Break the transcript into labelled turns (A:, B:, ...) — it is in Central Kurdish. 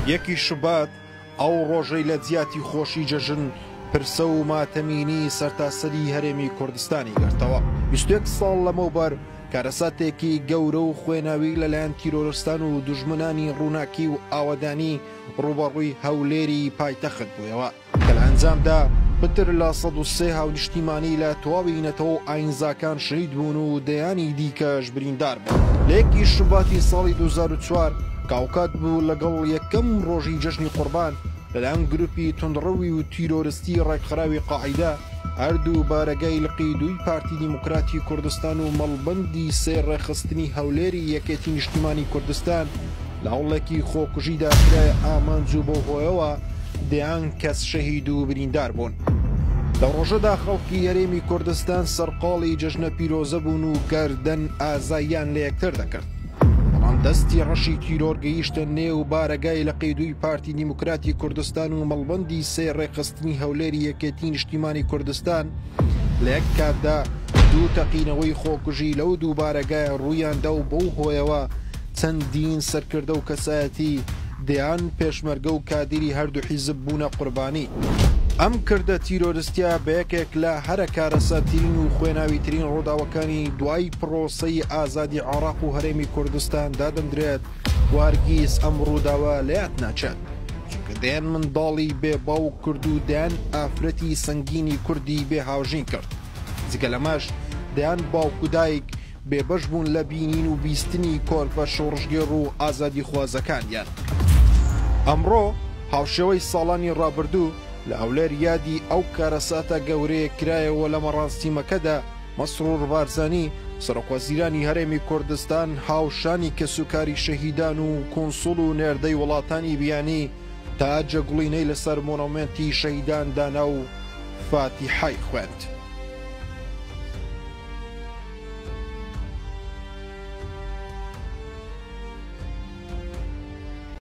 A: یەکی شوبات ئەو ڕۆژەی لە جیاتی خۆشی جەژن پرسە و ماتەمینی سەرتاسەری هەرێمی کوردستانی گرتەوە. 21 ساڵ لەمەوبەر کارەساتێکی گەورە و خوێناوی لەلایەن تیرۆرستان و دوژمنانی ڕووناکی و ئاوەدانی ڕوبەڕووی هەولێری پایتەخت بوویەوە کە لە ئەنجامدا پتر لە 103 هاونیشتیمانی لە تەواوینەتەوە ئاینزاکان شەهید بوون و دەیانی دیکەش بریندار بوون. لە یەکی شوباتی ساڵی 2004 کاوکات بوو لەگەڵ یەکەم ڕۆژی جەژنی قوربان لەلایەن گروپی تندڕەوی و تیرۆرستی ڕێکخراوی قاعیدە هەردوو بارەگای لقی دوی پارتی دیموکراتی کوردستان و مەڵبەندی سێ ڕێخستنی هەولێری یەکێتی نیشتیمانی کوردستان لە هەوڵێکی خۆکوژیدا کرایە ئامانج و بۆ هۆیەوە دەیان کەس شەهید و بریندار بوون. لە ڕۆژەدا خەڵکی هەرێمی کوردستان سەرقاڵی جەژنە پیرۆزە بوون و گەردەن ئازاییان لە یەکتر دەکرد. بەڵام دەستی ڕەشی تیرۆر گەیشتە نێو بارەگای لە قەیدووی پارتی دیموکراتی کوردستان و مەڵبەندی سێ ڕێخستنی هەولێری یەکێتی نیشتیمانی کوردستان لە یەک کاتدا دوو تەقینەوەی خۆکوژی لەو دوو بارەگایە ڕوویاندا و بەو هۆیەوە چەندین سەرکردە و کەسایەتی دەیان پێشمەرگە و کادری هەردوو حیزب بوونە قوربانی. ئەم کردە تیرۆریستیا بە یەکێک لە هەرە کارەساتترین و خوێناویترین ڕۆداوەکانی دوای پرۆسەی ئازادی عێراق و هەرێمی کوردستان دادەندرێت وارگیز ئەم ڕووداوە لەیاد ناچێت چونکە دەیان منداڵی بێباو کرد و دەیان ئافرەتی سەنگینی کوردی بێ هاوژین کرد. جگە لەمەش دەیان باوکو دایک بێبەش بوون لە بینین و بیستنی کۆرپە شۆڕژگێڕ و ئازادی خوازەکانیان. ئەمڕۆ هاوشێوەی ساڵانی ڕابردوو لە هەولێر یادی ئەو کارەساتە گەورەیە کرایەوە لە مەڕاستیمەکەدا مەسرور بارزانی سەرۆکوەزیرانی هەرێمی کوردستان هاوشانی کەسوکاری شەهیدان و کۆنسوڵ و نێردەی وڵاتانی بیانی تا جەگوڵینەی لەسەر مۆنۆمنتی شەهیدان دانا و فاتیحای خوێند.